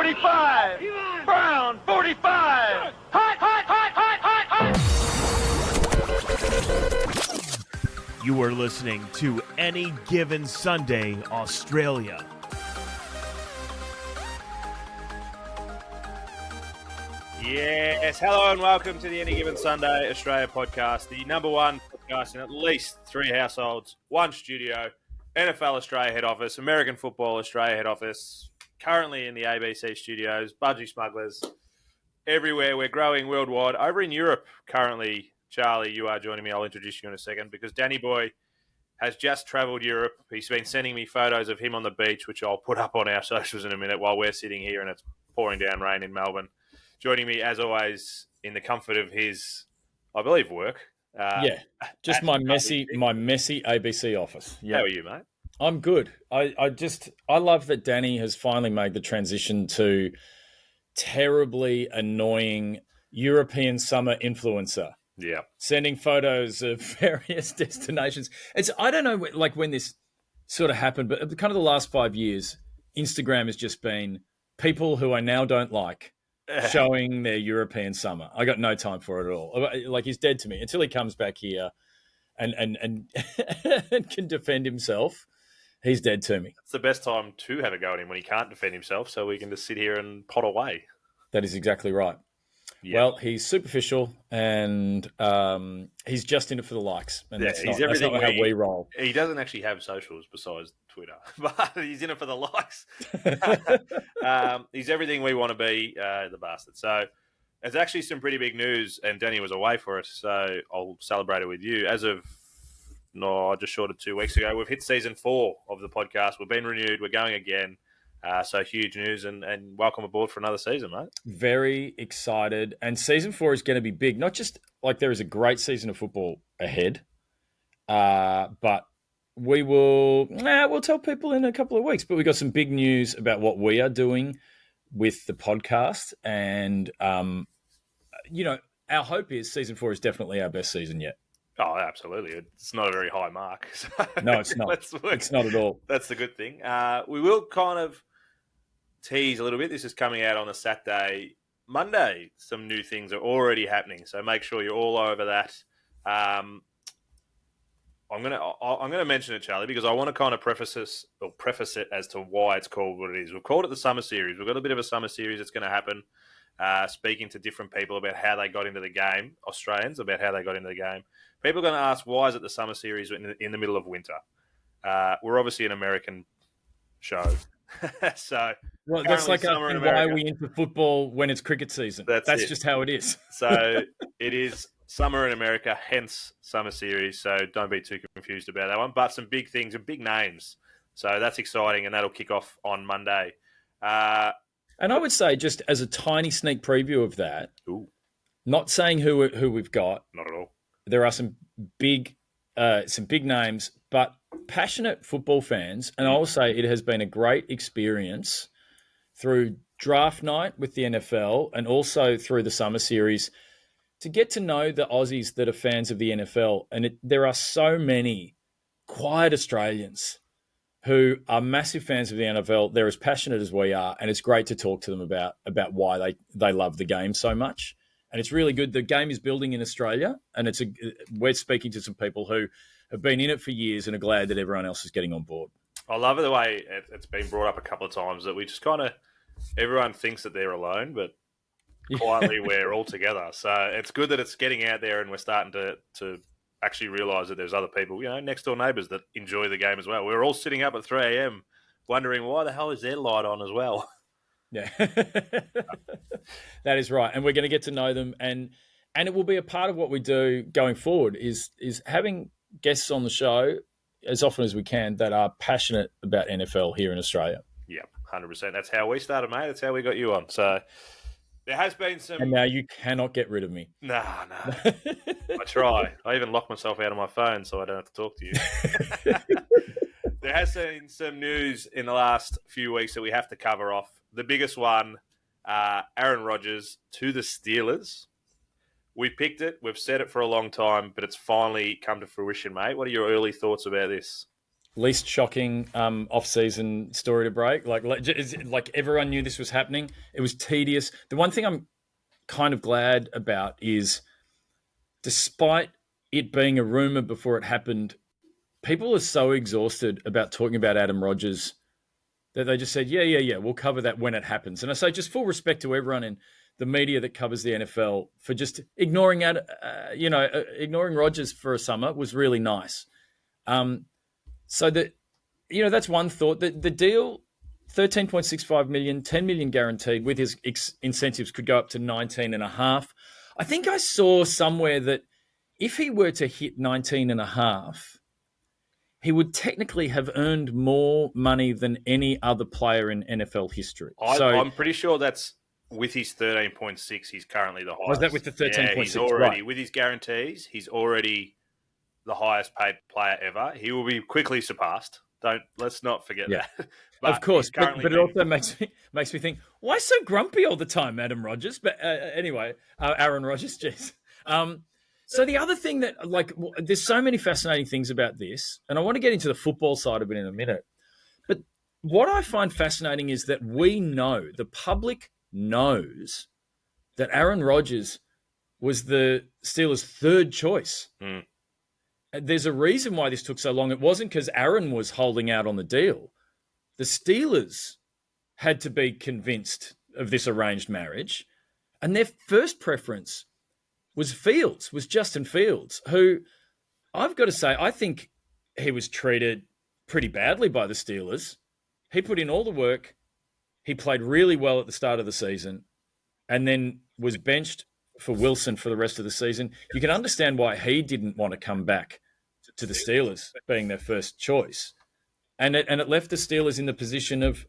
45. Brown, 45. Hot, hot, hot, hot, hot, hot. You are listening to Any Given Sunday, Australia. Yes, hello and welcome to the Any Given Sunday Australia podcast, the number one podcast in at least 3 households, 1 studio, NFL Australia head office, American Football Australia head office, currently in the ABC studios, Budgie Smugglers, everywhere. We're growing worldwide. Over in Europe currently, Charlie, you are joining me. I'll introduce you in a second because Danny Boy has just travelled Europe. He's been sending me photos of him on the beach, which I'll put up on our socials in a minute while we're sitting here and it's pouring down rain in Melbourne. Joining me, as always, in the comfort of his, I believe, work. Just my messy ABC office. Yeah. How are you, mate? I'm good. I love that Danny has finally made the transition to terribly annoying European summer influencer. Yeah. Sending photos of various destinations. I don't know like when this sort of happened, but kind of the last 5 years, Instagram has just been people who I now don't like showing their European summer. I got no time for it at all. Like, he's dead to me until he comes back here and and can defend himself. He's dead to me. It's the best time to have a go at him when he can't defend himself, so we can just sit here and pot away. That is exactly right. Yeah. Well, he's superficial and he's just in it for the likes. And that's not how we roll. He doesn't actually have socials besides Twitter, but he's in it for the likes. He's everything we want to be, the bastard. So there's actually some pretty big news, and Danny was away for it, so I'll celebrate it with you. As of, just short of 2 weeks ago, we've hit season 4 of the podcast. We've been renewed. We're going again. So huge news and welcome aboard for another season, mate. Very excited. And season 4 is going to be big. Not just like there is a great season of football ahead, but we'll tell people in a couple of weeks. But we've got some big news about what we are doing with the podcast. And, our hope is season 4 is definitely our best season yet. Oh, absolutely. It's not a very high mark. So no, it's not. It's not at all. That's the good thing. We will kind of tease a little bit. This is coming out on a Saturday. Monday, some new things are already happening, so make sure you're all over that. I'm gonna mention it, Charlie, because I want to kind of preface it as to why it's called what it is. We've called it the Summer Series. We've got a bit of a Summer Series that's going to happen. Speaking to different people about how they got into the game, Australians about how they got into the game. People are going to ask, why is it the Summer Series in the middle of winter? We're obviously an American show. So that's like asking why are we into football when it's cricket season. That's just how it is. So it is summer in America, hence Summer Series. So don't be too confused about that one. But some big things and big names. So that's exciting, and that'll kick off on Monday. And I would say, just as a tiny sneak preview of that, Ooh. Not saying who we've got. Not at all. There are some big names, but passionate football fans. And I will say it has been a great experience through draft night with the NFL and also through the Summer Series to get to know the Aussies that are fans of the NFL. And there are so many quiet Australians who are massive fans of the NFL. They're as passionate as we are, and it's great to talk to them about why they love the game so much. And it's really good. The game is building in Australia, and we're speaking to some people who have been in it for years and are glad that everyone else is getting on board. I love the way it's been brought up a couple of times that we just kind of, everyone thinks that they're alone, but quietly we're all together. So it's good that it's getting out there and we're starting to actually realise that there's other people, next door neighbours that enjoy the game as well. We're all sitting up at 3 a.m. wondering why the hell is their light on as well. Yeah, that is right. And we're going to get to know them, and it will be a part of what we do going forward is having guests on the show as often as we can that are passionate about NFL here in Australia. Yeah, 100%. That's how we started, mate. That's how we got you on. So there has been some... And now you cannot get rid of me. No. I try. I even lock myself out of my phone so I don't have to talk to you. There has been some news in the last few weeks that we have to cover off. The biggest one, Aaron Rodgers to the Steelers. We picked it. We've said it for a long time, but it's finally come to fruition, mate. What are your early thoughts about this? least shocking off-season story to break. Like everyone knew this was happening. It was tedious. The one thing I'm kind of glad about is, despite it being a rumor before it happened, people are so exhausted about talking about Adam Rodgers that they just said, yeah, we'll cover that when it happens. And I say just full respect to everyone in the media that covers the NFL for just ignoring Rodgers for a summer was really nice. So that, that's one thought. The deal, 13.65 million, 10 million guaranteed with his incentives could go up to 19.5. I think I saw somewhere that if he were to hit 19.5, he would technically have earned more money than any other player in NFL history. I'm pretty sure that's with his 13.6. He's currently the highest. Was that with the 13.6? Yeah, he's already, right. With his guarantees, he's already the highest paid player ever. He will be quickly surpassed. Let's not forget that. But of course, but it also makes me think, why so grumpy all the time, Adam Rodgers? But anyway, Aaron Rodgers, jeez. So the other thing that, there's so many fascinating things about this, and I want to get into the football side of it in a minute. But what I find fascinating is that the public knows that Aaron Rodgers was the Steelers' third choice. Mm. There's a reason why this took so long. It wasn't because Aaron was holding out on the deal. The Steelers had to be convinced of this arranged marriage, and their first preference was Justin Fields, who I've got to say, I think he was treated pretty badly by the Steelers. He put in all the work. He played really well at the start of the season and then was benched for Wilson for the rest of the season. You can understand why he didn't want to come back to the Steelers being their first choice. And it left the Steelers in the position of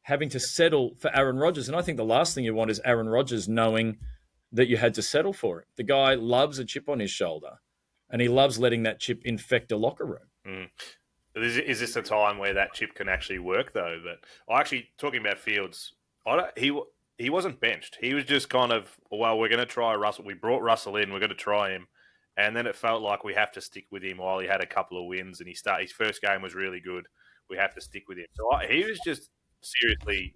having to settle for Aaron Rodgers. And I think the last thing you want is Aaron Rodgers knowing that you had to settle for it. The guy loves a chip on his shoulder, and he loves letting that chip infect a locker room. Mm. Is this a time where that chip can actually work, though? Talking about Fields, he wasn't benched. He was just kind of, well, we're going to try Russell. We brought Russell in. We're going to try him. And then it felt like we have to stick with him while he had a couple of wins, and his first game was really good. We have to stick with him. So he was just seriously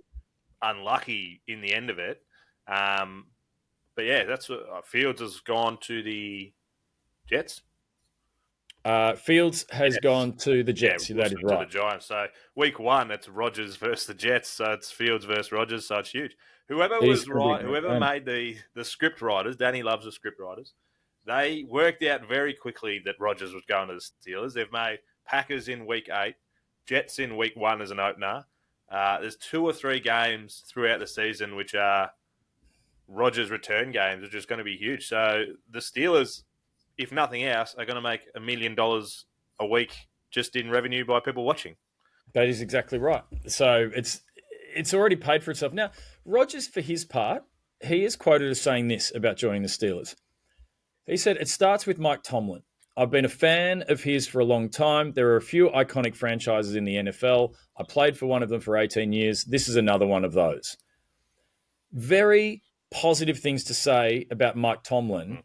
unlucky in the end of it. But yeah, that's what Fields has gone to the Jets. Fields has gone to the Jets. Yeah, that is right. To the Giants. So week one, it's Rodgers versus the Jets. So it's Fields versus Rodgers. So it's huge. Whoever made the script writers, Danny loves the script writers. They worked out very quickly that Rodgers was going to the Steelers. They've made Packers in week 8, Jets in week 1 as an opener. There's 2 or 3 games throughout the season which are Rodgers return games, which is going to be huge. So the Steelers, if nothing else, are going to make $1 million a week just in revenue by people watching. That is exactly right. So it's already paid for itself. Now, Rodgers, for his part, he is quoted as saying this about joining the Steelers. He said, "It starts with Mike Tomlin. I've been a fan of his for a long time. There are a few iconic franchises in the NFL. I played for one of them for 18 years. This is another one of those." Very positive things to say about Mike Tomlin.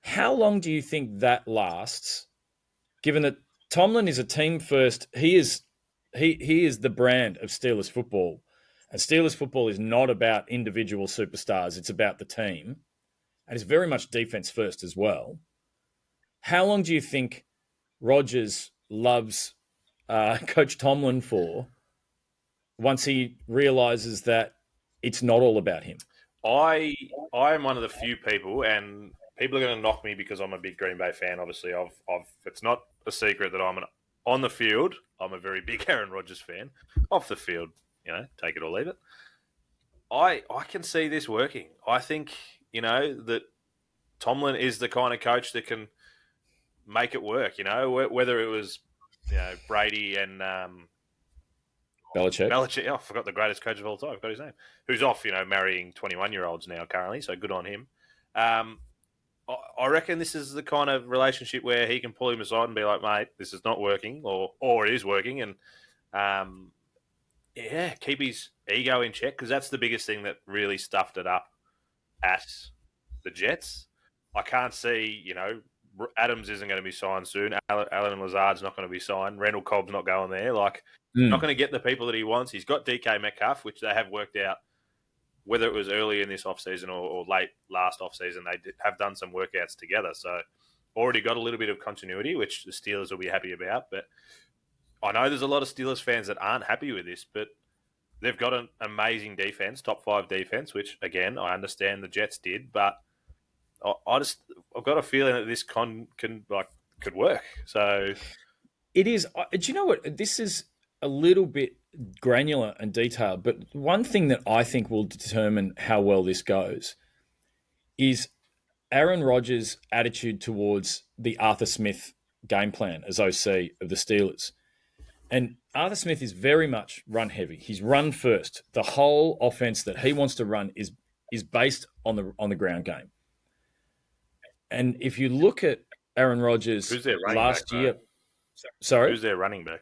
How long do you think that lasts, given that Tomlin is a team first? He is the brand of Steelers football. And Steelers football is not about individual superstars. It's about the team. And it's very much defense first as well. How long do you think Rodgers loves Coach Tomlin for once he realizes that it's not all about him? I am one of the few people, and people are going to knock me because I'm a big Green Bay fan. Obviously, it's not a secret that on the field, I'm a very big Aaron Rodgers fan. Off the field, take it or leave it. I can see this working. I think that Tomlin is the kind of coach that can make it work. Whether it was Brady and Belichick. Oh, I forgot the greatest coach of all time. I forgot his name. Who's off, marrying 21-year-olds now currently. So good on him. I reckon this is the kind of relationship where he can pull him aside and be like, "Mate, this is not working," or it is working, and keep his ego in check, because that's the biggest thing that really stuffed it up at the Jets. I can't see, Adams isn't going to be signed soon. Alan Lazard's not going to be signed. Randall Cobb's not going there. Like, not going to get the people that he wants. He's got DK Metcalf, which they have worked out. Whether it was early in this offseason or late last offseason, they have done some workouts together. So already got a little bit of continuity, which the Steelers will be happy about. But I know there's a lot of Steelers fans that aren't happy with this, but they've got an amazing defense, top 5 defense, which, again, I understand the Jets did. But I've got a feeling that this could work. So it is. Do you know what? This is a little bit granular and detailed, but one thing that I think will determine how well this goes is Aaron Rodgers' attitude towards the Arthur Smith game plan as OC of the Steelers. And Arthur Smith is very much run heavy. He's run first. The whole offense that he wants to run is based on the ground game. And if you look at Aaron Rodgers last year, sorry, who's their running back?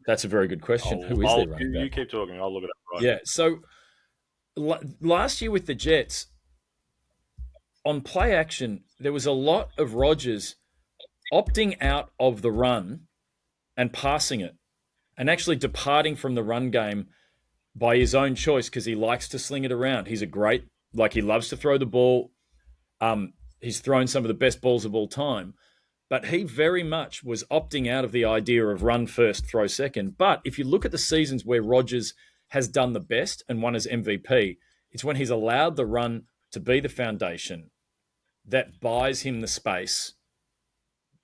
That's a very good question. Who is their running back? You keep talking. I'll look it up. Right. Yeah. So last year with the Jets, on play action, there was a lot of Rodgers opting out of the run and passing it, and actually departing from the run game by his own choice because he likes to sling it around. He's he loves to throw the ball. He's thrown some of the best balls of all time. But he very much was opting out of the idea of run first, throw second. But if you look at the seasons where Rodgers has done the best and won as MVP, it's when he's allowed the run to be the foundation that buys him the space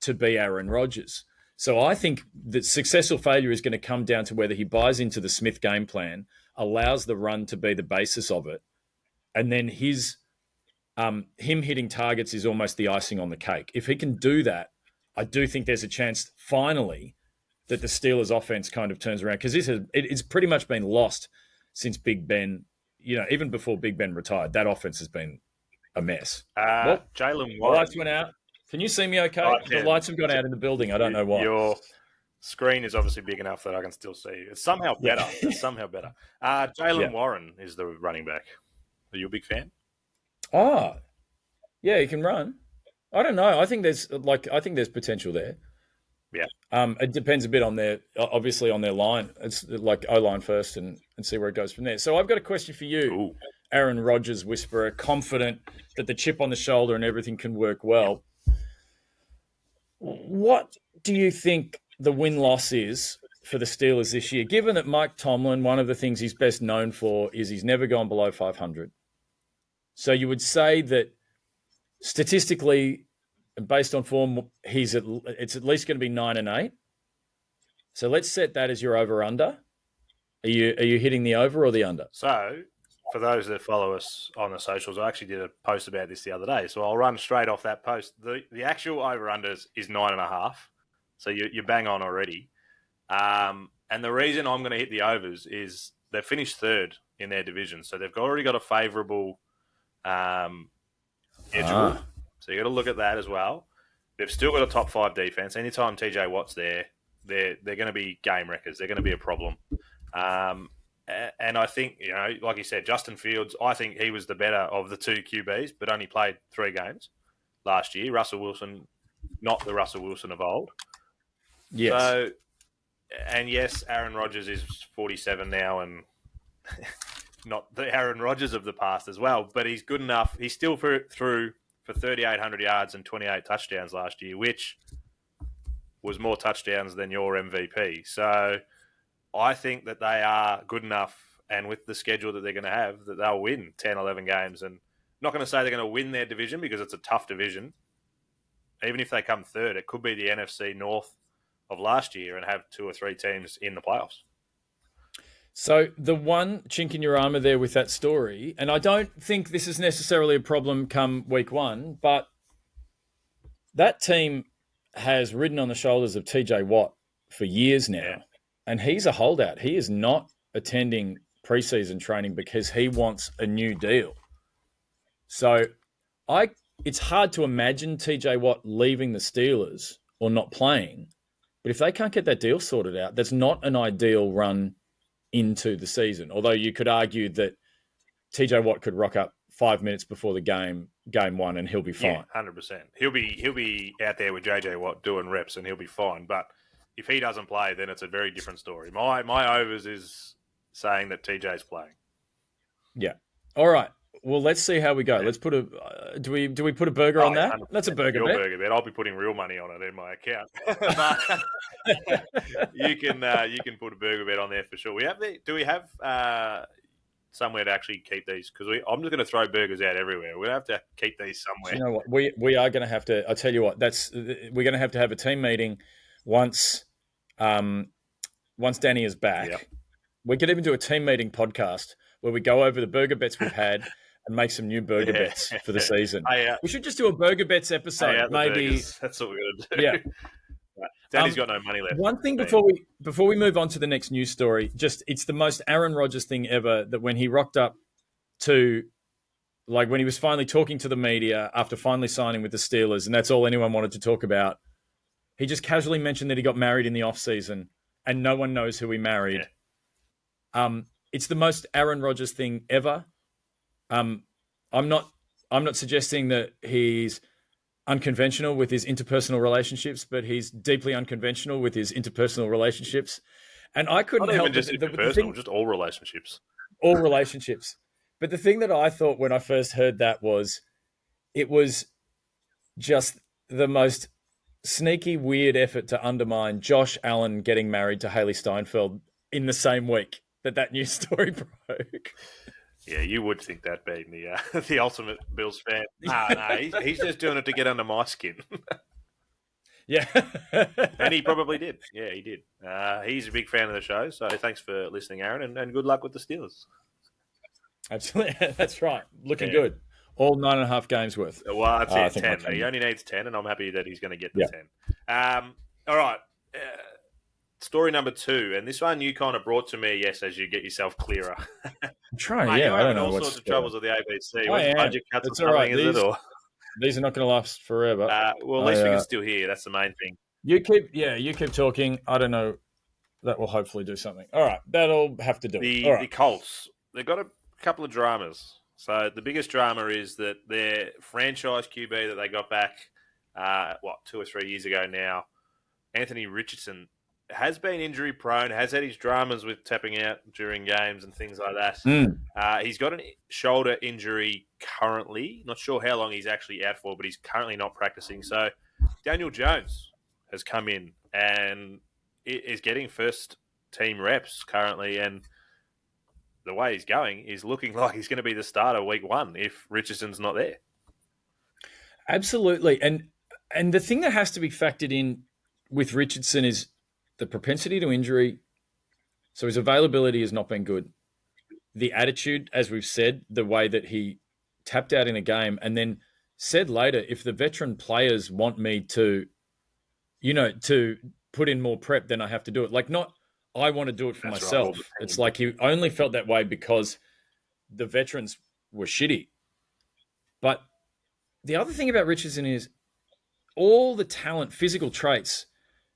to be Aaron Rodgers. So I think that success or failure is going to come down to whether he buys into the Smith game plan, allows the run to be the basis of it, and then him hitting targets is almost the icing on the cake. If he can do that, I do think there's a chance finally that the Steelers offense kind of turns around, because it's pretty much been lost since Big Ben. Even before Big Ben retired, that offense has been a mess. Jalen Warren. The lights went out. Can you see me okay? The lights have gone out in the building. I don't know why. Your screen is obviously big enough that I can still see you. It's somehow better. Jalen Warren is the running back. Are you a big fan? Oh, yeah, he can run. I don't know. I think there's potential there. Yeah. It depends a bit on their line. It's like O-line first and see where it goes from there. So I've got a question for you, Ooh. Aaron Rodgers whisperer, confident that the chip on the shoulder and everything can work well. What do you think the win-loss is for the Steelers this year, given that Mike Tomlin, one of the things he's best known for is he's never gone below 500? So you would say that statistically, based on form, it's at least going to be 9-8. So let's set that as your over/under. Are you hitting the over or the under? So for those that follow us on the socials, I actually did a post about this the other day. So I'll run straight off that post. The actual over/unders is 9.5. So you bang on already. And the reason I'm going to hit the overs is they've finished third in their division. So they've already got a favourable schedule. So you got to look at that as well. They've still got a top 5 defense. Anytime TJ Watt's there, they're going to be game wreckers. They're going to be a problem. And I think, like you said, Justin Fields, I think he was the better of the 2 QBs, but only played 3 games last year. Russell Wilson, not the Russell Wilson of old. Yes. So, and yes, Aaron Rodgers is 47 now and not the Aaron Rodgers of the past as well, but he's good enough. He's still through for 3,800 yards and 28 touchdowns last year, which was more touchdowns than your MVP. So I think that they are good enough, and with the schedule that they're going to have, that they'll win 10, 11 games. And I'm not going to say they're going to win their division because it's a tough division. Even if they come third, it could be the NFC North of last year and have 2 or 3 teams in the playoffs. So the one chink in your armor there with that story, and I don't think this is necessarily a problem come week 1, but that team has ridden on the shoulders of TJ Watt for years now. Yeah. And he's a holdout. He is not attending preseason training because he wants a new deal. So it's hard to imagine TJ Watt leaving the Steelers or not playing. But if they can't get that deal sorted out, that's not an ideal run into the season. Although you could argue that TJ Watt could rock up 5 minutes before the game one, and he'll be fine. Yeah, 100%. He'll be out there with JJ Watt doing reps, and he'll be fine. But if he doesn't play, then it's a very different story. My overs is saying that TJ's playing. Yeah. All right. Well, let's see how we go. Let's put a. Do we put a burger on that? 100%. That's a burger Your bet. burger bet. I'll be putting real money on it in my account. But you can put a burger bet on there for sure. Do we have somewhere to actually keep these? Because I'm just going to throw burgers out everywhere. We're going to have to keep these somewhere. You know what? We are going to have to. I tell you what. We're going to have a team meeting once Danny is back. Yep. We could even do a team meeting podcast where we go over the burger bets we've had and make some new burger bets for the season. We should just do a burger bets episode. Maybe burgers. That's what we're going to do. Yeah. Right. Danny's got no money left. One thing before we move on to the next news story, it's the most Aaron Rodgers thing ever that when he rocked up to, like when he was finally talking to the media after finally signing with the Steelers, and that's all anyone wanted to talk about, he just casually mentioned that he got married in the offseason and no one knows who he married. Yeah. It's the most Aaron Rodgers thing ever. I'm not suggesting that he's unconventional with his interpersonal relationships, but he's deeply unconventional with his interpersonal relationships. And I couldn't Not help even just interpersonal, just all relationships. All relationships. But the thing that I thought when I first heard that was, it was just the most sneaky, weird effort to undermine Josh Allen getting married to Haley Steinfeld in the same week that news story broke. Yeah, you would think that being the ultimate Bills fan. No, he's just doing it to get under my skin. Yeah. And he probably did. Yeah, he did. He's a big fan of the show, so thanks for listening, Aaron, and good luck with the Steelers. Absolutely. That's right. Looking good. All 9.5 games worth. Well, that's 10. He only needs 10, and I'm happy that he's going to get the 10. All right. Story number 2, and this one you kind of brought to me, yes, as you get yourself clearer. I'm trying, Mate, I don't know all sorts of troubles with the ABC. Budget cuts or all right. something, is it? Or? These are not going to last forever. Well, at least we can still hear. That's the main thing. You keep talking. I don't know. That will hopefully do something. All right, that'll have to do it. All right. The Colts, they've got a couple of dramas. So the biggest drama is that their franchise QB that they got back, 2 or 3 years ago now, Anthony Richardson, has been injury prone, has had his dramas with tapping out during games and things like that. He's got a shoulder injury currently. Not sure how long he's actually out for, but he's currently not practicing. So Daniel Jones has come in and is getting first team reps currently. And the way he's going is looking like he's going to be the starter week 1 if Richardson's not there. Absolutely. And the thing that has to be factored in with Richardson is the propensity to injury. So his availability has not been good. The attitude, as we've said, the way that he tapped out in a game and then said later, if the veteran players want me to, to put in more prep, then I have to do it. Like, not, I want to do it for myself. Right. It's like he only felt that way because the veterans were shitty. But the other thing about Richardson is all the talent, physical traits,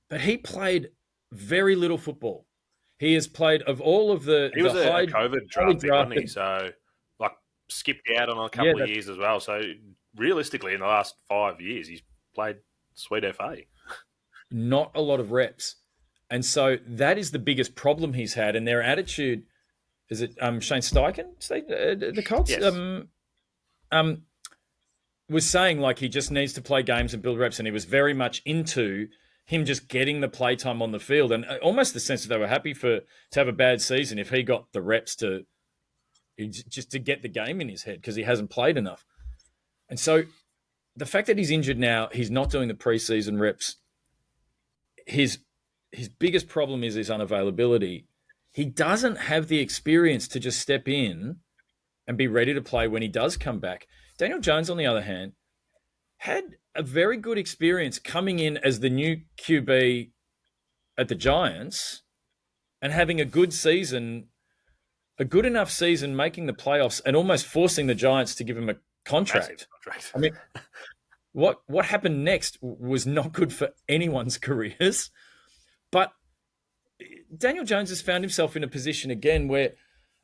but he played very little football. He has played of all of the. He was a COVID draft, wasn't he? So, skipped out on a couple of years as well. So, realistically, in the last 5 years, he's played sweet FA. Not a lot of reps. And so that is the biggest problem he's had. And their attitude, is it Shane Steichen, the Colts? Yes. Was saying like he just needs to play games and build reps. And he was very much into him just getting the play time on the field. And almost the sense that they were happy to have a bad season if he got the reps to get the game in his head because he hasn't played enough. And so the fact that he's injured now, he's not doing the preseason reps. His biggest problem is his unavailability. He doesn't have the experience to just step in and be ready to play when he does come back. Daniel Jones, on the other hand, had a very good experience coming in as the new QB at the Giants and having a good season, a good enough season, making the playoffs and almost forcing the Giants to give him a contract. I mean, what happened next was not good for anyone's careers. But Daniel Jones has found himself in a position again where,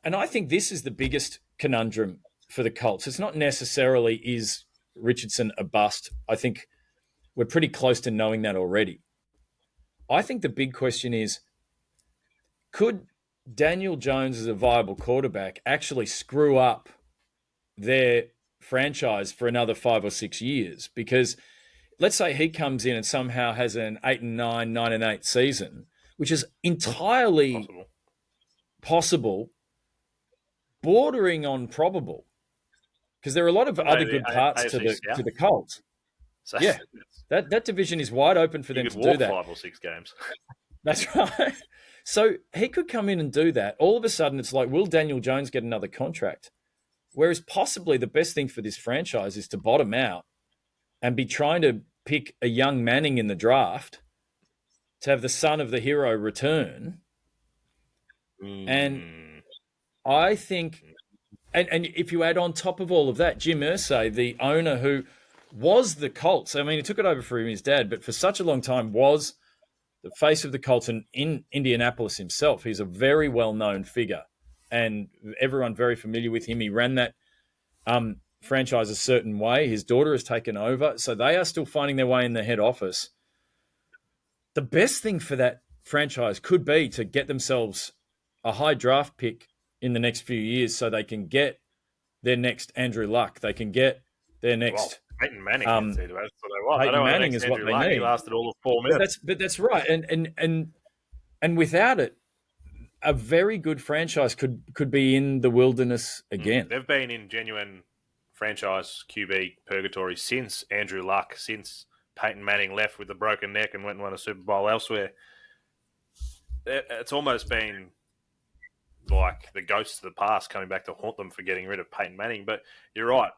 and I think this is the biggest conundrum for the Colts. It's not necessarily is Richardson a bust. I think we're pretty close to knowing that already. I think the big question is, could Daniel Jones as a viable quarterback actually screw up their franchise for another 5 or 6 years? Because let's say he comes in and somehow has an 8-9, 9-8 season, which is entirely possible, bordering on probable, because there are a lot of other good parts to the Colts. So yeah, that division is wide open for them to do that. 5 or 6 games. That's right. So he could come in and do that. All of a sudden, it's like, will Daniel Jones get another contract? Whereas possibly the best thing for this franchise is to bottom out and be trying to pick a young Manning in the draft to have the son of the hero return. And I think, and if you add on top of all of that, Jim Irsay, the owner who was the Colts, I mean, he took it over from his dad, but for such a long time was the face of the Colts in Indianapolis himself. He's a very well-known figure and everyone very familiar with him. He ran that franchise a certain way. His daughter has taken over, so they are still finding their way in the head office. The best thing for that franchise could be to get themselves a high draft pick in the next few years so they can get their next Andrew Luck. They can get their next... Peyton Manning. That's what they want. Peyton Manning is what they need. He lasted all of 4 minutes. But that's right. And without it, a very good franchise could be in the wilderness again. They've been in genuine franchise QB purgatory since Andrew Luck, since Peyton Manning left with a broken neck and went and won a Super Bowl elsewhere. It's almost been like the ghosts of the past coming back to haunt them for getting rid of Peyton Manning. But you're right.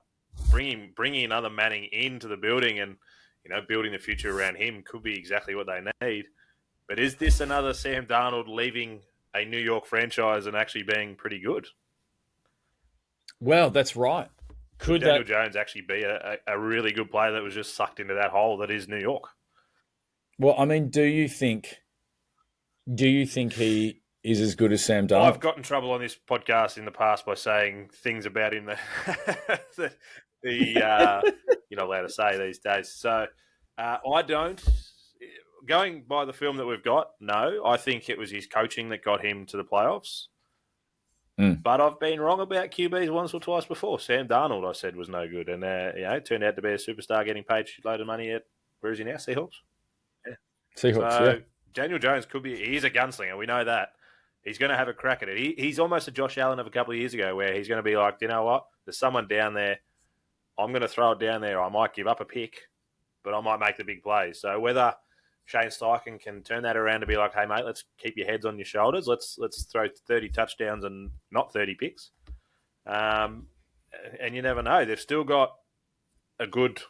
Bringing another Manning into the building and, building the future around him could be exactly what they need. But is this another Sam Darnold leaving a New York franchise and actually being pretty good? Well, that's right. Could Daniel Jones actually be a really good player that was just sucked into that hole that is New York? Well, I mean, do you think he is as good as Sam Darnold? I've got in trouble on this podcast in the past by saying things about him that you're not allowed to say these days. So I don't. Going by the film that we've got, no. I think it was his coaching that got him to the playoffs. But I've been wrong about QBs once or twice before. Sam Darnold, I said, was no good. And, it turned out to be a superstar getting paid a load of money at, where is he now? Seahawks? Yeah. Seahawks, so, Daniel Jones he's a gunslinger. We know that. He's going to have a crack at it. He's almost a Josh Allen of a couple of years ago where he's going to be like, you know what? There's someone down there. I'm going to throw it down there. I might give up a pick, but I might make the big plays. So whether Shane Steichen can turn that around to be like, hey, mate, let's keep your heads on your shoulders. Let's throw 30 touchdowns and not 30 picks. And you never know. They've still got a good,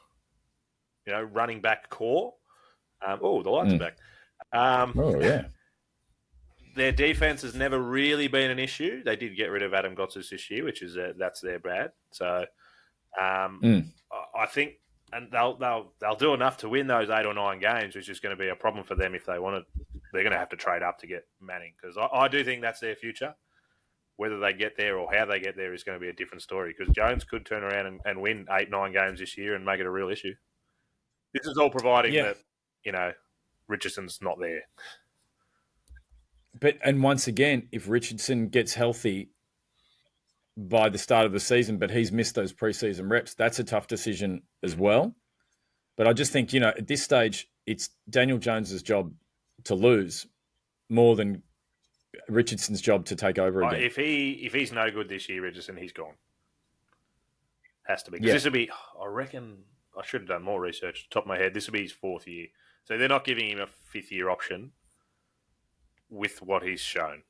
running back core. The lights are back. Yeah. Their defense has never really been an issue. They did get rid of Adam Gotsis this year, which is that's their bad. So I think, and they'll do enough to win those 8 or 9 games, which is going to be a problem for them if they want to. They're going to have to trade up to get Manning because I do think that's their future. Whether they get there or how they get there is going to be a different story because Jones could turn around and win 8, 9 games this year and make it a real issue. This is all providing that Richardson's not there. And once again, if Richardson gets healthy by the start of the season, but he's missed those preseason reps, that's a tough decision as well. But I just think, at this stage, it's Daniel Jones's job to lose more than Richardson's job to take over again. If he's no good this year, Richardson, he's gone. Has to be. Because this will be, I reckon, I should have done more research top of my head. This will be his 4th year. So they're not giving him a 5th-year option with what he's shown.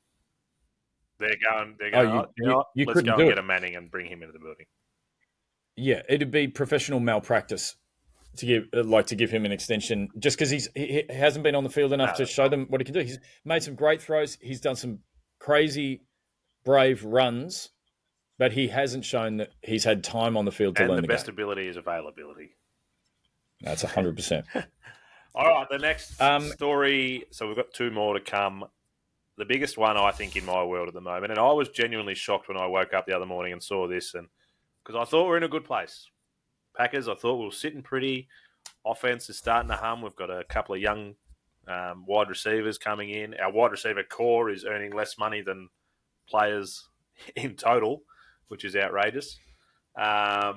They're going, let's go and get a Manning and bring him into the building. Yeah, it'd be professional malpractice to give him an extension just because he hasn't been on the field enough to show them what he can do. He's made some great throws. He's done some crazy, brave runs, but he hasn't shown that he's had time on the field to learn the game. And the best ability is availability. That's 100%. All right, the next story. So we've got 2 more to come. The biggest one, I think, in my world at the moment, and I was genuinely shocked when I woke up the other morning and saw this, and because I thought we were in a good place. Packers, I thought we were sitting pretty. Offense is starting to hum. We've got a couple of young wide receivers coming in. Our wide receiver core is earning less money than players in total, which is outrageous. But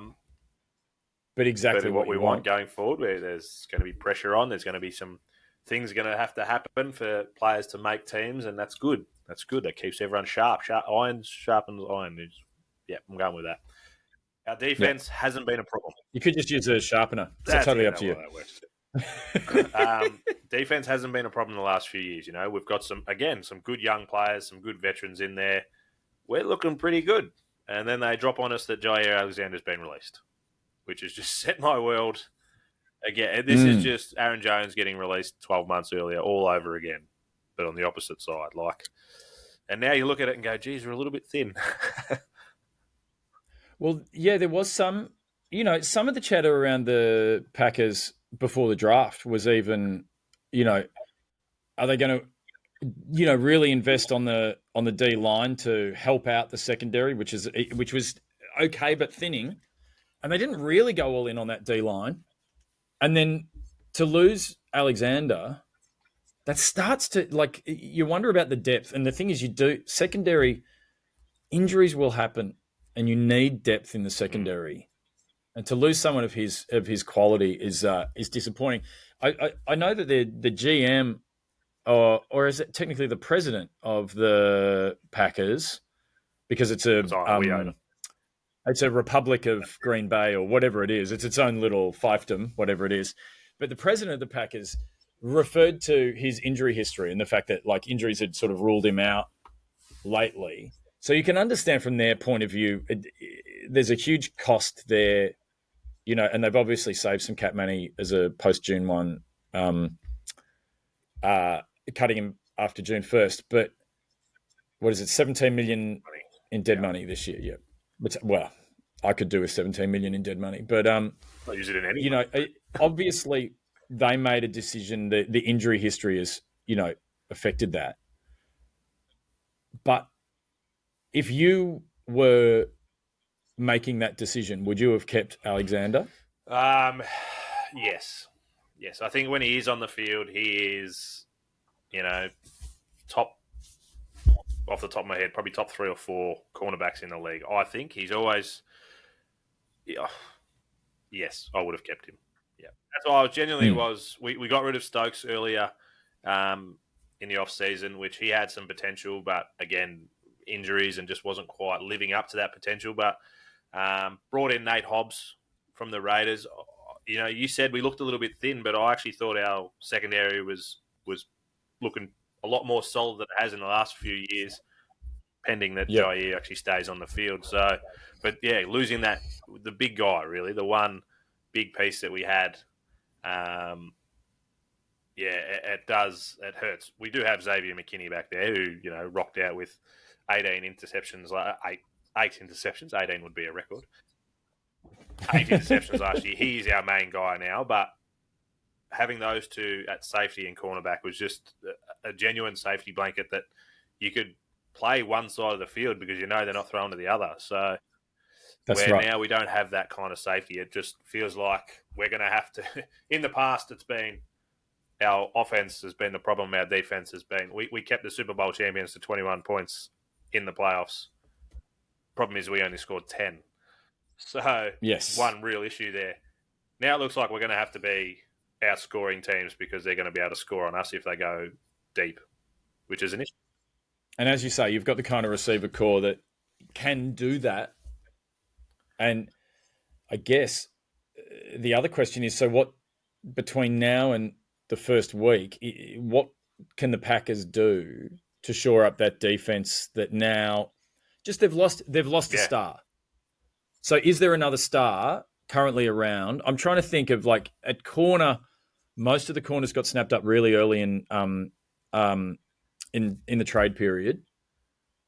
exactly what we want want going forward, where there's going to be pressure on. There's going to be some things going to have to happen for players to make teams, and that's good. That's good. That keeps everyone sharp. Iron sharpens iron. Yeah, I'm going with that. Our defense hasn't been a problem. You could just use a sharpener. It's totally up to you. Defense hasn't been a problem in the last few years. We've got some good young players, some good veterans in there. We're looking pretty good. And then they drop on us that Jair Alexander's been released, which has just set my world again. This is just Aaron Jones getting released 12 months earlier all over again, but on the opposite side. And now you look at it and go, geez, we're a little bit thin. Well, yeah, there was some of the chatter around the Packers before the draft was even, are they going to, really invest on the D line to help out the secondary, which was okay but thinning, and they didn't really go all in on that D line, and then to lose Alexander, that starts to you wonder about the depth, and the thing is, secondary injuries will happen, and you need depth in the secondary. And to lose someone of his quality is disappointing. I know that the GM or is it technically the president of the Packers, because it's a Republic of Green Bay or whatever it is. It's its own little fiefdom, whatever it is. But the president of the Packers referred to his injury history and the fact that injuries had sort of ruled him out lately. So you can understand from their point of view, there's a huge cost there, and they've obviously saved some cap money as a post-June 1, cutting him after June 1st. But what is it, $17 million in dead money this year? Yeah. Well, I could do with $17 million in dead money. But, I'll use it in any obviously they made a decision that the injury history has, affected that. But if you were making that decision, would you have kept Alexander? Yes. I think when he is on the field, he is, top, off the top of my head, probably top 3 or 4 cornerbacks in the league. I think he's always, yes, I would have kept him. Yeah, that's why I was genuinely we got rid of Stokes earlier in the off-season, which he had some potential, but again, injuries and just wasn't quite living up to that potential. But brought in Nate Hobbs from the Raiders. You said we looked a little bit thin, but I actually thought our secondary was looking a lot more solid than it has in the last few years, pending that Jair actually stays on the field. So, but yeah, losing the big guy, really, the one big piece that we had, it hurts. We do have Xavier McKinney back there who, rocked out with 18 interceptions, eight interceptions. 18 would be a record. 8 interceptions last year. He's our main guy now, but having those two at safety and cornerback was just a genuine safety blanket that you could play one side of the field because they're not thrown to the other. So now we don't have that kind of safety. It just feels like we're going to have to – in the past, it's been our offense has been the problem. Our defense has been – we kept the Super Bowl champions to 21 points in the playoffs. Problem is we only scored 10. So one real issue there. Now it looks like we're going to have to be outscoring teams because they're going to be able to score on us if they go deep, which is an issue. And as you say, you've got the kind of receiver core that can do that. And I guess the other question is, so what between now and the first week, what can the Packers do to shore up that defense that now just they've lost a star? So is there another star currently around? I'm trying to think of at corner, most of the corners got snapped up really early in the trade period.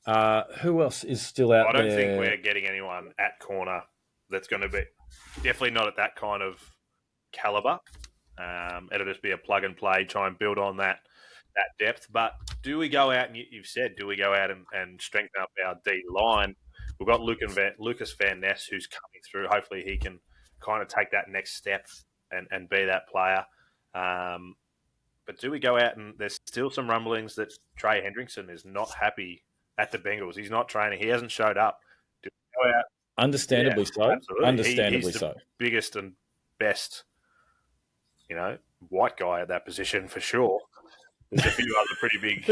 Who else is still out there? I don't think we're getting anyone at corner that's going to be definitely not at that kind of caliber. It'll just be a plug and play, try and build on that depth. But do we go out and you've said, do we go out and strengthen up our D line? we've got Lucas Van Ness who's coming through. Hopefully he can kind of take that next step and be that player. But do we go out and there's still some rumblings that Trey Hendrickson is not happy at the Bengals. He's not training. He hasn't showed up. Do we go out? Understandably so. Absolutely. Understandably He's so. the biggest and best, white guy at that position for sure. There's a few other pretty big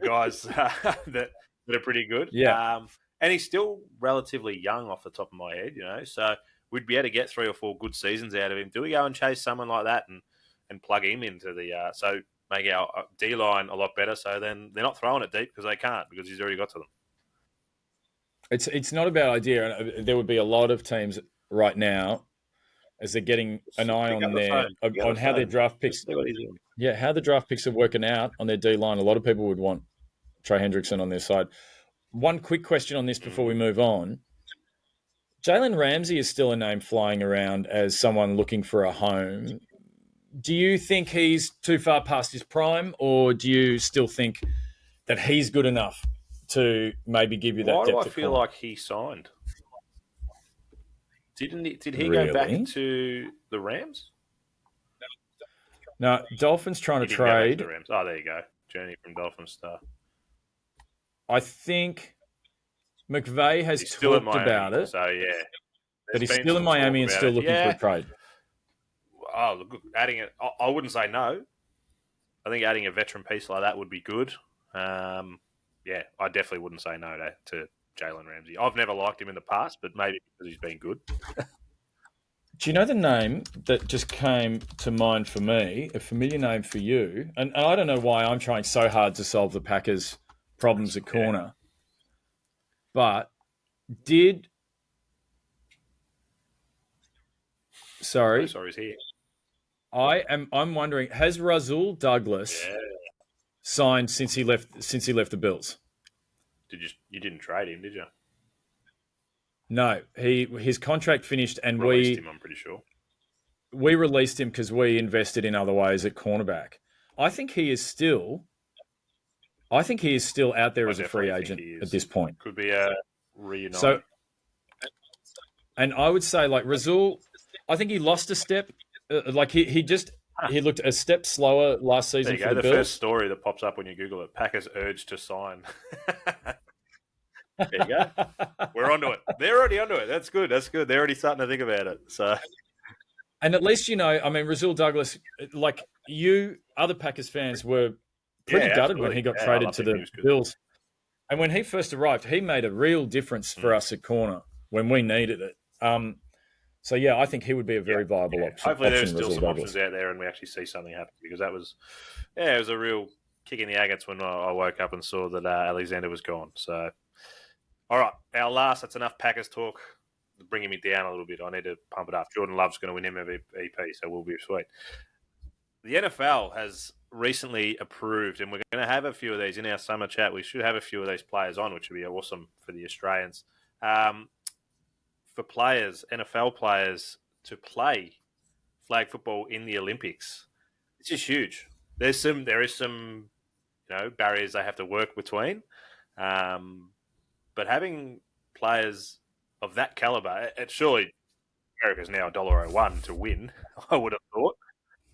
guys that are pretty good. Yeah. And he's still relatively young off the top of my head, so we'd be able to get 3 or 4 good seasons out of him. Do we go and chase someone like that and plug him into so make our D-line a lot better, so then they're not throwing it deep because they can't, because he's already got to them. It's not a bad idea. There would be a lot of teams right now as they're getting an eye on how their draft picks. Yeah, how the draft picks are working out on their D-line. A lot of people would want Trey Hendrickson on their side. One quick question on this before we move on. Jalen Ramsey is still a name flying around as someone looking for a home. Do you think he's too far past his prime, or do you still think that he's good enough to maybe give you that depth? Why do I feel like he signed? Did he go back to the Rams? No, Dolphins trying to trade. The Rams. Oh, there you go. Journey from Dolphins star. I think McVay has talked about it. So, yeah. But he's still in Miami and still looking for a trade. Oh, look, adding it, I wouldn't say no. I think adding a veteran piece like that would be good. I definitely wouldn't say no to Jalen Ramsey. I've never liked him in the past, but maybe because he's been good. Do you know the name that just came to mind for me, a familiar name for you? And I don't know why I'm trying so hard to solve the Packers' problems at corner. But Sorry, he's here. I'm wondering, has Rasul Douglas signed since he left the Bills? You didn't trade him, did you? No, his contract finished, and released him, I'm pretty sure. We released him because we invested in other ways at cornerback. I think he is still out there as a free agent at this point. Could be a reunite. So, and I would say, like, Rasul, I think he lost a step. He looked a step slower last season for the Bills. The first story that pops up when you Google it: Packers urged to sign. There you go. We're onto it. They're already onto it. That's good. They're already starting to think about it. So, and at least Rasul Douglas, like you, other Packers fans were pretty gutted when he got traded to the Bills. And when he first arrived, he made a real difference for us at corner when we needed it. So, I think he would be a very viable option. Hopefully there's still some options out there and we actually see something happen, because that was, it was a real kick in the agates when I woke up and saw that Alexander was gone. So, all right, that's enough Packers talk. Bringing me down a little bit. I need to pump it up. Jordan Love's going to win MVP, so we'll be sweet. The NFL has recently approved, and we're going to have a few of these in our summer chat. We should have a few of these players on, which would be awesome for the Australians. For players, NFL players, to play flag football in the Olympics. It's just huge. There is some barriers they have to work between. But having players of that caliber, surely America's now $1.01 to win, I would have thought.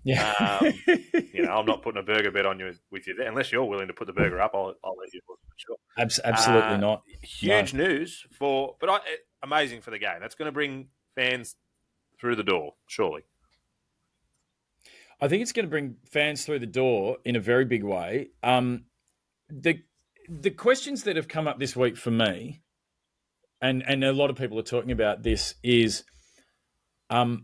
Yeah. I'm not putting a burger bet on you with you there. Unless you're willing to put the burger up, I'll let you put it, sure. Absolutely not. Huge news amazing for the game. That's going to bring fans through the door, surely. I think it's going to bring fans through the door in a very big way. The questions that have come up this week for me, and a lot of people are talking about this, is are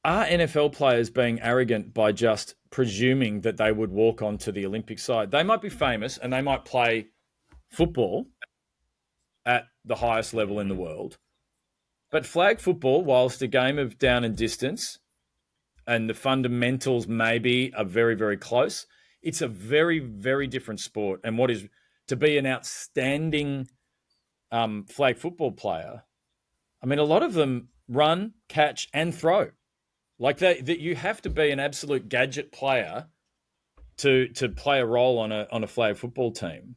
NFL players being arrogant by just presuming that they would walk onto the Olympic side? They might be famous and they might play football at the highest level in the world. But flag football, whilst a game of down and distance and the fundamentals maybe are very, very close, it's a very, very different sport. And what is to be an outstanding flag football player, I mean, a lot of them run, catch, and throw. Like that you have to be an absolute gadget player to play a role on a flag football team.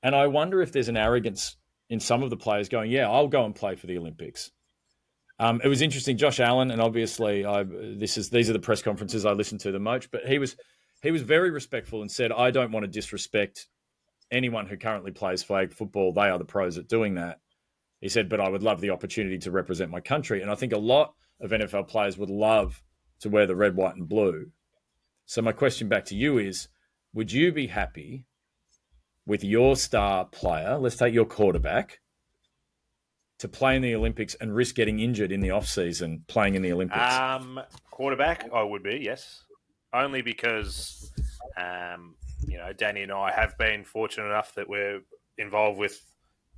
And I wonder if there's an arrogance in some of the players going, yeah, I'll go and play for the Olympics. It was interesting. Josh Allen, and obviously these are the press conferences I listen to the most, but he was very respectful and said, I don't want to disrespect anyone who currently plays flag football. They are the pros at doing that. He said, but I would love the opportunity to represent my country. And I think a lot of NFL players would love to wear the red, white, and blue. So my question back to you is, would you be happy with your star player, let's take your quarterback, to play in the Olympics and risk getting injured in the off-season playing in the Olympics? Quarterback, I would be, yes. Only because, Danny and I have been fortunate enough that we're involved with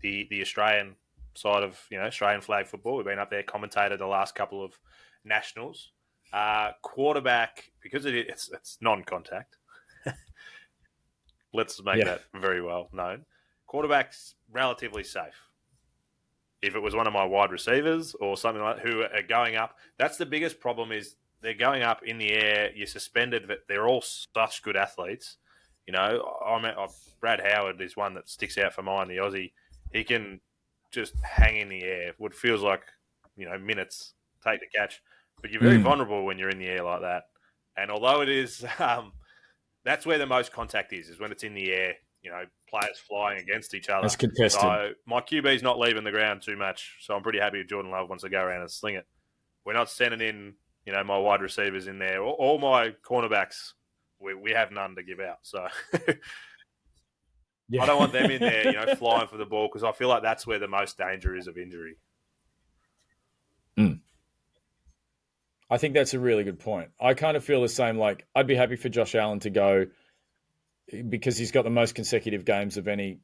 the Australian side of, Australian flag football. We've been up there, commentated the last couple of nationals. Quarterback, because it's non-contact. Let's make that very well known. Quarterback's relatively safe. If it was one of my wide receivers or something like that, who are going up, that's the biggest problem is they're going up in the air. You're suspended, but they're all such good athletes. Brad Howard is one that sticks out for mine, the Aussie. He can just hang in the air. What feels like, minutes take to catch. But you're very vulnerable when you're in the air like that. And although it is, that's where the most contact is when it's in the air, players flying against each other. That's contested. So my QB's not leaving the ground too much. So I'm pretty happy if Jordan Love wants to go around and sling it. We're not sending in, my wide receivers in there. All my cornerbacks, we have none to give out. So I don't want them in there, flying for the ball, because I feel like that's where the most danger is of injury. I think that's a really good point. I kind of feel the same. Like, I'd be happy for Josh Allen to go because he's got the most consecutive games of any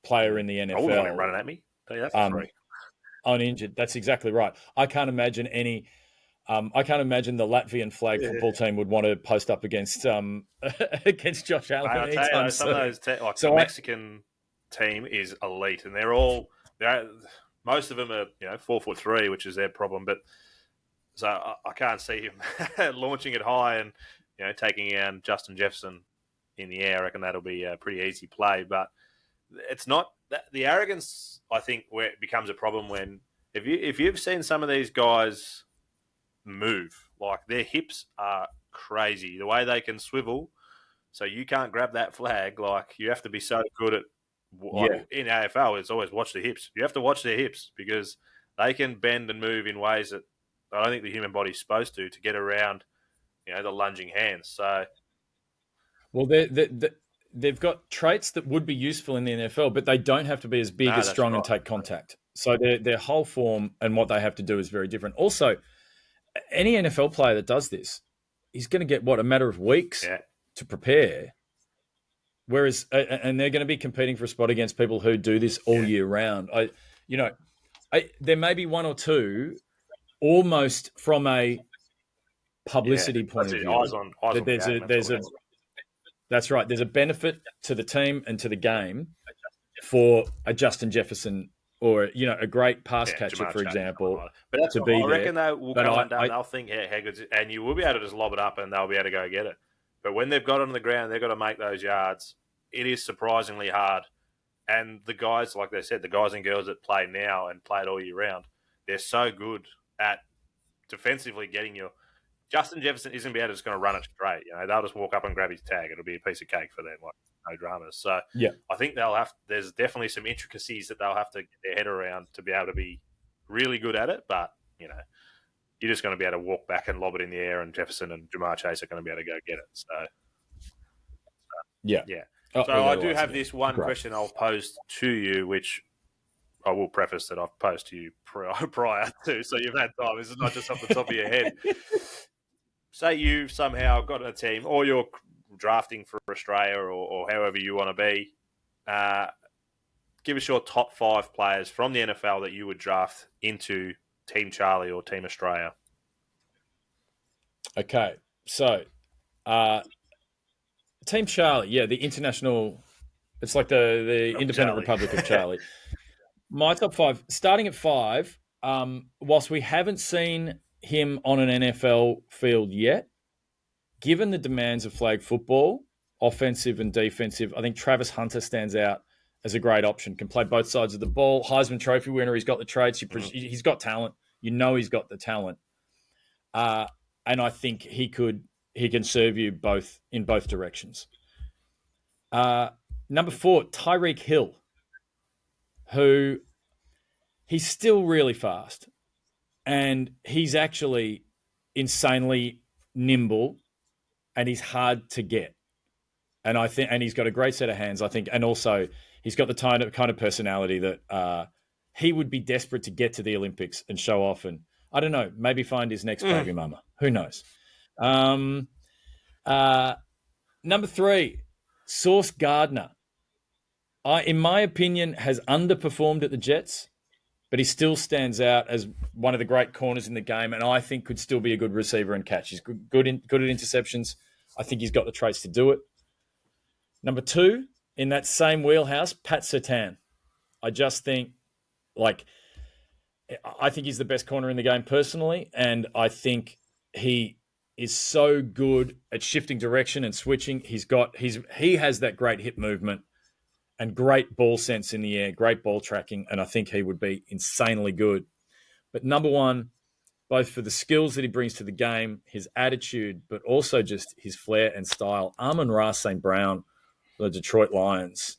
player in the NFL. I wouldn't want him running at me. Tell you that for free. Uninjured. That's exactly right. I can't imagine the Latvian flag football team would want to post up against against Josh Allen. I tell you, some of those the Mexican team is elite, and most of them are 4'3", which is their problem. But so I can't see him launching it high and taking out Justin Jefferson in the air. I reckon that'll be a pretty easy play. But it's not the arrogance. I think where it becomes a problem when if you've seen some of these guys move, like their hips are crazy. The way they can swivel, so you can't grab that flag. Like you have to be so good at. In AFL, it's always watch the hips. You have to watch their hips because they can bend and move in ways that I don't think the human body's supposed to get around, the lunging hands. So, well, they've got traits that would be useful in the NFL, but they don't have to be as big, as strong, and take contact. So their whole form and what they have to do is very different. Also, any NFL player that does this, he's going to get a matter of weeks to prepare. Whereas, and they're going to be competing for a spot against people who do this all year round. There may be one or two, almost from a publicity point of view. Eyes on that's right. There's a benefit to the team and to the game for a Justin Jefferson or a great pass catcher, for example, but that's to be I reckon there. They'll go undone. They'll think, how good, and you will be able to just lob it up, and they'll be able to go get it. But when they've got it on the ground, they've got to make those yards. It is surprisingly hard. And the guys, like they said, the guys and girls that play now and play it all year round, they're so good at defensively getting your. Justin Jefferson isn't going to just going to run it straight. They'll just walk up and grab his tag. It'll be a piece of cake for them, like no dramas. So I think there's definitely some intricacies that they'll have to get their head around to be able to be really good at it. But, you're just going to be able to walk back and lob it in the air, and Jefferson and Jamar Chase are going to be able to go get it. So yeah. So I do have this one question I'll pose to you, which I will preface that I've posed to you prior to, so you've had time. This is not just off the top of your head. Say you've somehow got a team, or you're drafting for Australia, or however you want to be. Give us your top 5 players from the NFL that you would draft into Team Charlie or Team Australia. Okay, so Team Charlie, the international. It's like the Independent Charlie. Republic of Charlie. My top 5, starting at 5. Whilst we haven't seen him on an NFL field yet, given the demands of flag football, offensive and defensive, I think Travis Hunter stands out as a great option. Can play both sides of the ball. Heisman Trophy winner. He's got the traits. He's got talent. You know he's got the talent. And I think he can serve you in both directions. Number 4, Tyreek Hill, who he's still really fast, and he's actually insanely nimble, and he's hard to get. And I think, and he's got a great set of hands, I think, and also he's got the kind of personality that he would be desperate to get to the Olympics and show off, and I don't know, maybe find his next baby mama. Who knows? Number 3, Sauce Gardner. In my opinion, has underperformed at the Jets, but he still stands out as one of the great corners in the game, and I think could still be a good receiver and catch. He's good at interceptions. I think he's got the traits to do it. Number 2, in that same wheelhouse, Pat Surtain. I just think, I think he's the best corner in the game personally, and I think he is so good at shifting direction and switching. He has that great hip movement and great ball sense in the air, great ball tracking, and I think he would be insanely good. But number 1, both for the skills that he brings to the game, his attitude, but also just his flair and style, Amon-Ra St. Brown, the Detroit Lions,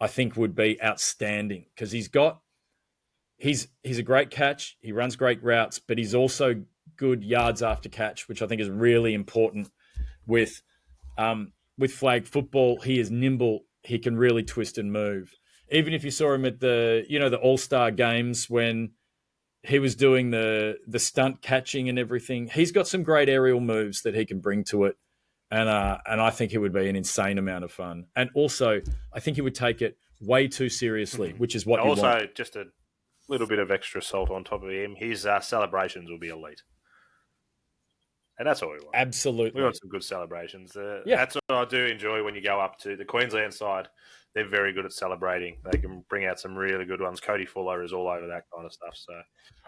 I think would be outstanding because he's a great catch, he runs great routes, but he's also good yards after catch, which I think is really important with flag football. He is nimble. He can really twist and move. Even if you saw him at the All-Star games when he was doing the stunt catching and everything, he's got some great aerial moves that he can bring to it. And I think it would be an insane amount of fun. And also, I think he would take it way too seriously, which is what you want. Also, just a little bit of extra salt on top of him. His celebrations will be elite. And that's what we want. Absolutely. We want some good celebrations. That's what I do enjoy when you go up to the Queensland side. They're very good at celebrating. They can bring out some really good ones. Cody Fuller is all over that kind of stuff. So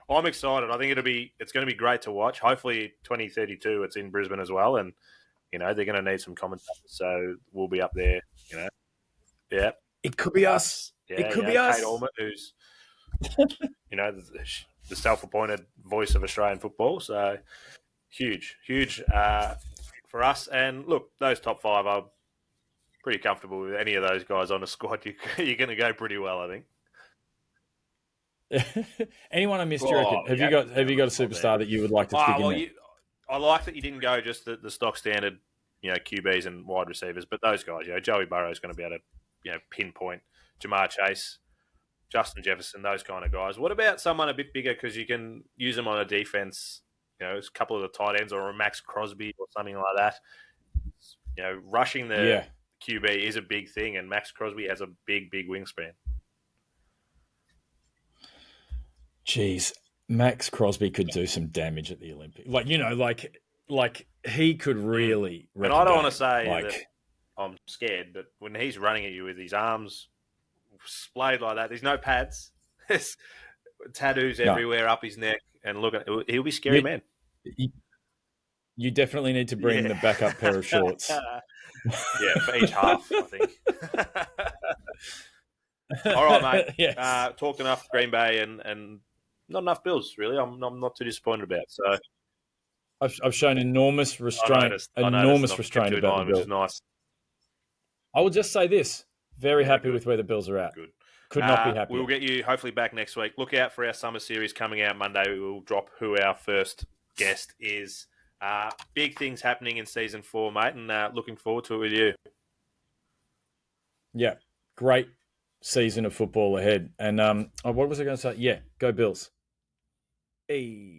I'm excited. I think it's going to be great to watch. Hopefully 2032 it's in Brisbane as well. And, they're going to need some commentators. So we'll be up there, Yeah. It could be us. Yeah, it could be us. Kate Ormond, who's, the self-appointed voice of Australian football. So huge for us. And look, those top 5 are pretty comfortable with any of those guys on the squad. You're going to go pretty well, I think. Anyone I missed, you reckon? Have you got a superstar that you would like to stick in there? I like that you didn't go just the stock standard, QBs and wide receivers, but those guys, Joey Burrow is going to be able to, pinpoint Jamar Chase, Justin Jefferson, those kind of guys. What about someone a bit bigger because you can use them on a defense? A couple of the tight ends or a Max Crosby or something like that. Rushing the QB is a big thing, and Max Crosby has a big wingspan. Jeez, Max Crosby could do some damage at the Olympics. Like he could really. And I don't want to say that I'm scared, but when he's running at you with his arms splayed like that, there's no pads, there's tattoos everywhere up his neck, and he'll be scary, man. You definitely need to bring the backup pair of shorts. For each half, I think. All right, mate. Yes. Talked enough Green Bay and not enough Bills, really. I'm not too disappointed about. So I've shown enormous restraint. Enormous restraint about the Bills. Which is nice. I will just say this: very happy with where the Bills are at. Good. Could not be happier. We'll get you hopefully back next week. Look out for our summer series coming out Monday. We will drop who our first guest is. Big things happening in season 4, mate, and looking forward to it with you. Yeah, great season of football ahead. And what was I going to say? Yeah, go Bills. Hey.